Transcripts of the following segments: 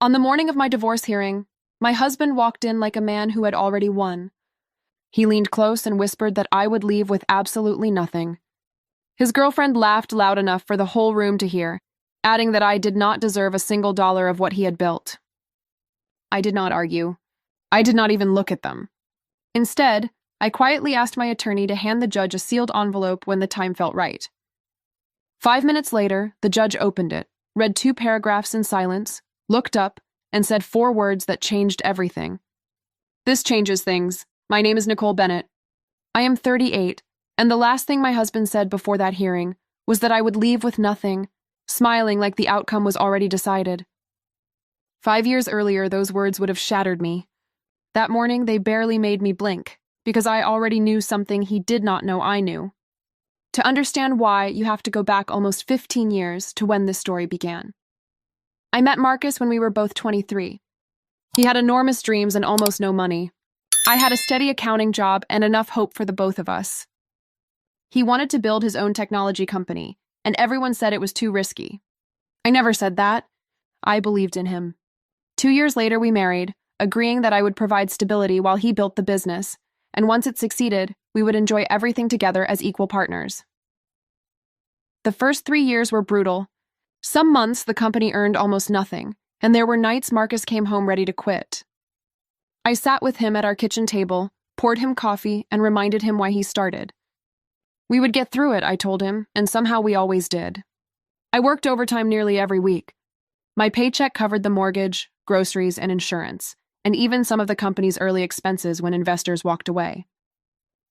On the morning of my divorce hearing, my husband walked in like a man who had already won. He leaned close and whispered that I would leave with absolutely nothing. His girlfriend laughed loud enough for the whole room to hear, adding that I did not deserve a single dollar of what he had built. I did not argue. I did not even look at them. Instead, I quietly asked my attorney to hand the judge a sealed envelope when the time felt right. 5 minutes later, the judge opened it, read 2 paragraphs in silence, looked up, and said 4 words that changed everything. "This changes things. My name is Nicole Bennett. I am 38, and the last thing my husband said before that hearing was that I would leave with nothing, smiling like the outcome was already decided. 5 years earlier, those words would have shattered me. That morning, they barely made me blink, because I already knew something he did not know I knew. To understand why, you have to go back almost 15 years to when this story began. I met Marcus when we were both 23. He had enormous dreams and almost no money. I had a steady accounting job and enough hope for the both of us. He wanted to build his own technology company, and everyone said it was too risky. I never said that. I believed in him. 2 years later, we married, agreeing that I would provide stability while he built the business, and once it succeeded, we would enjoy everything together as equal partners. The first 3 years were brutal. Some months, the company earned almost nothing, and there were nights Marcus came home ready to quit. I sat with him at our kitchen table, poured him coffee, and reminded him why he started. We would get through it, I told him, and somehow we always did. I worked overtime nearly every week. My paycheck covered the mortgage, groceries, and insurance, and even some of the company's early expenses when investors walked away.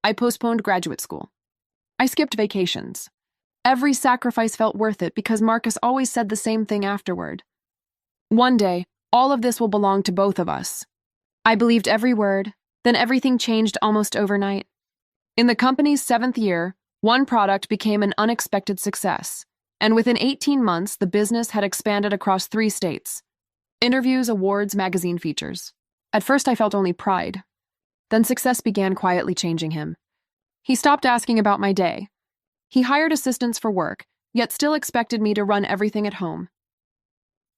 I postponed graduate school. I skipped vacations. Every sacrifice felt worth it because Marcus always said the same thing afterward. One day, all of this will belong to both of us. I believed every word, then everything changed almost overnight. In the company's 7th year, one product became an unexpected success, and within 18 months, the business had expanded across 3 states. Interviews, awards, magazine features. At first, I felt only pride. Then success began quietly changing him. He stopped asking about my day. He hired assistants for work, yet still expected me to run everything at home.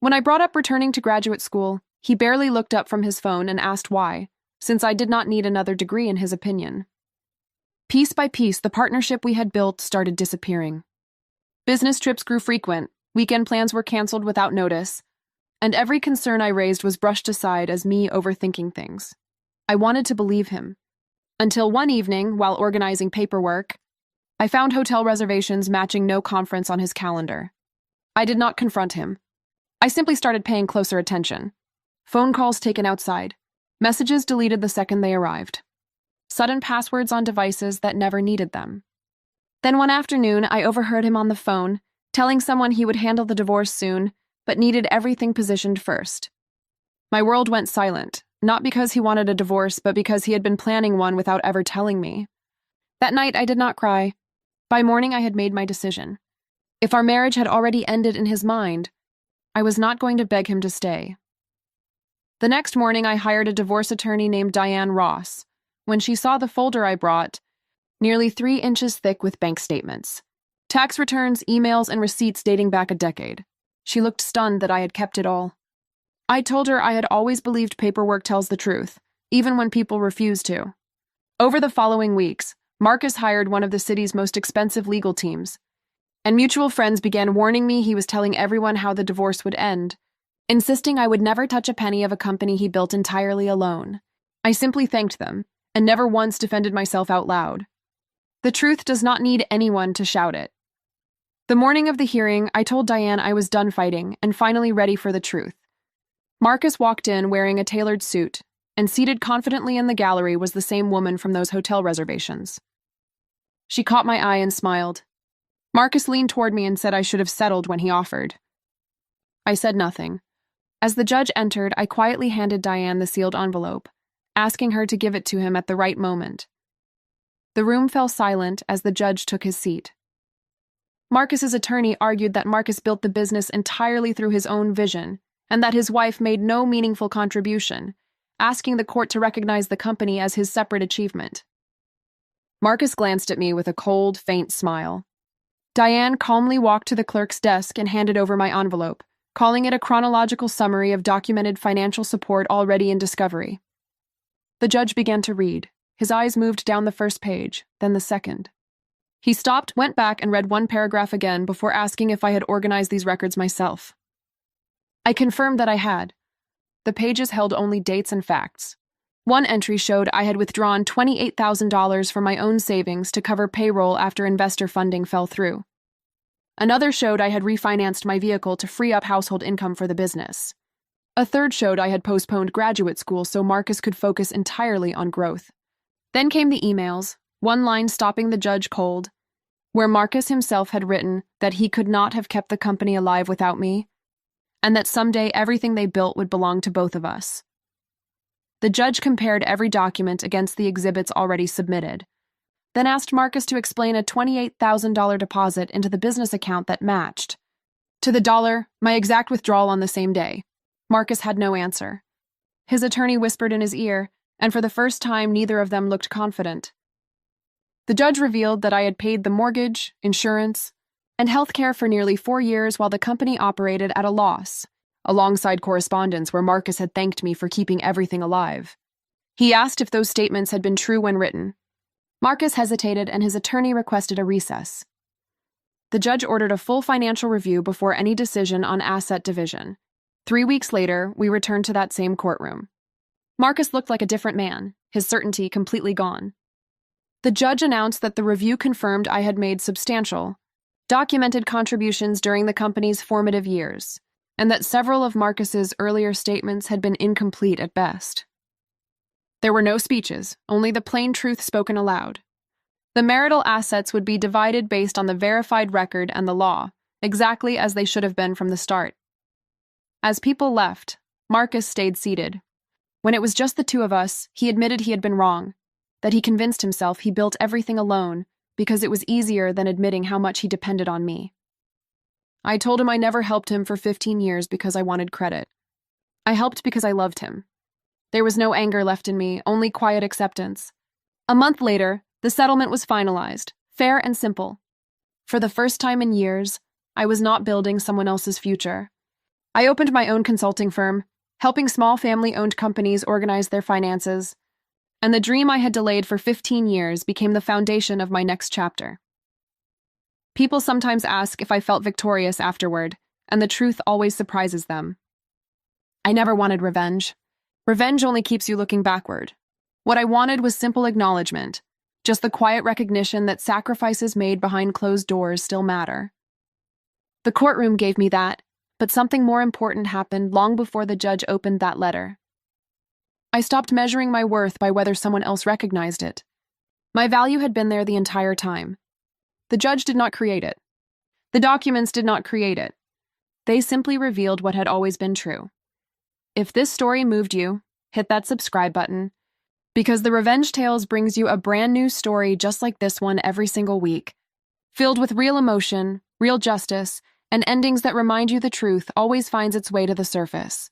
When I brought up returning to graduate school, he barely looked up from his phone and asked why, since I did not need another degree in his opinion. Piece by piece, the partnership we had built started disappearing. Business trips grew frequent, weekend plans were canceled without notice, and every concern I raised was brushed aside as me overthinking things. I wanted to believe him. Until one evening, while organizing paperwork, I found hotel reservations matching no conference on his calendar. I did not confront him. I simply started paying closer attention. Phone calls taken outside. Messages deleted the second they arrived. Sudden passwords on devices that never needed them. Then one afternoon, I overheard him on the phone, telling someone he would handle the divorce soon, but needed everything positioned first. My world went silent, not because he wanted a divorce, but because he had been planning one without ever telling me. That night, I did not cry. By morning, I had made my decision. If our marriage had already ended in his mind, I was not going to beg him to stay. The next morning, I hired a divorce attorney named Diane Ross. When she saw the folder I brought, nearly 3 inches thick with bank statements, tax returns, emails, and receipts dating back a decade, she looked stunned that I had kept it all. I told her I had always believed paperwork tells the truth, even when people refuse to. Over the following weeks, Marcus hired one of the city's most expensive legal teams, and mutual friends began warning me he was telling everyone how the divorce would end, insisting I would never touch a penny of a company he built entirely alone. I simply thanked them, and never once defended myself out loud. The truth does not need anyone to shout it. The morning of the hearing, I told Diane I was done fighting and finally ready for the truth. Marcus walked in wearing a tailored suit, and seated confidently in the gallery was the same woman from those hotel reservations. She caught my eye and smiled. Marcus leaned toward me and said I should have settled when he offered. I said nothing. As the judge entered, I quietly handed Diane the sealed envelope, asking her to give it to him at the right moment. The room fell silent as the judge took his seat. Marcus's attorney argued that Marcus built the business entirely through his own vision, and that his wife made no meaningful contribution, asking the court to recognize the company as his separate achievement. Marcus glanced at me with a cold, faint smile. Diane calmly walked to the clerk's desk and handed over my envelope, calling it a chronological summary of documented financial support already in discovery. The judge began to read. His eyes moved down the first page, then the second. He stopped, went back, and read one paragraph again before asking if I had organized these records myself. I confirmed that I had. The pages held only dates and facts. One entry showed I had withdrawn $28,000 from my own savings to cover payroll after investor funding fell through. Another showed I had refinanced my vehicle to free up household income for the business. A third showed I had postponed graduate school so Marcus could focus entirely on growth. Then came the emails, one line stopping the judge cold, where Marcus himself had written that he could not have kept the company alive without me, and that someday everything they built would belong to both of us. The judge compared every document against the exhibits already submitted, then asked Marcus to explain a $28,000 deposit into the business account that matched, to the dollar, my exact withdrawal on the same day. Marcus had no answer. His attorney whispered in his ear, and for the first time neither of them looked confident. The judge revealed that I had paid the mortgage, insurance, and health care for nearly 4 years while the company operated at a loss, alongside correspondence where Marcus had thanked me for keeping everything alive. He asked if those statements had been true when written. Marcus hesitated and his attorney requested a recess. The judge ordered a full financial review before any decision on asset division. 3 weeks later, we returned to that same courtroom. Marcus looked like a different man, his certainty completely gone. The judge announced that the review confirmed I had made substantial, documented contributions during the company's formative years, and that several of Marcus's earlier statements had been incomplete at best. There were no speeches, only the plain truth spoken aloud. The marital assets would be divided based on the verified record and the law, exactly as they should have been from the start. As people left, Marcus stayed seated. When it was just the two of us, he admitted he had been wrong, that he convinced himself he built everything alone because it was easier than admitting how much he depended on me. I told him I never helped him for 15 years because I wanted credit. I helped because I loved him. There was no anger left in me, only quiet acceptance. A month later, the settlement was finalized, fair and simple. For the first time in years, I was not building someone else's future. I opened my own consulting firm, helping small family-owned companies organize their finances, and the dream I had delayed for 15 years became the foundation of my next chapter. People sometimes ask if I felt victorious afterward, and the truth always surprises them. I never wanted revenge. Revenge only keeps you looking backward. What I wanted was simple acknowledgement, just the quiet recognition that sacrifices made behind closed doors still matter. The courtroom gave me that, but something more important happened long before the judge opened that letter. I stopped measuring my worth by whether someone else recognized it. My value had been there the entire time. The judge did not create it. The documents did not create it. They simply revealed what had always been true. If this story moved you, hit that subscribe button, because the Revenge Tales brings you a brand new story just like this one every single week, filled with real emotion, real justice, and endings that remind you the truth always finds its way to the surface.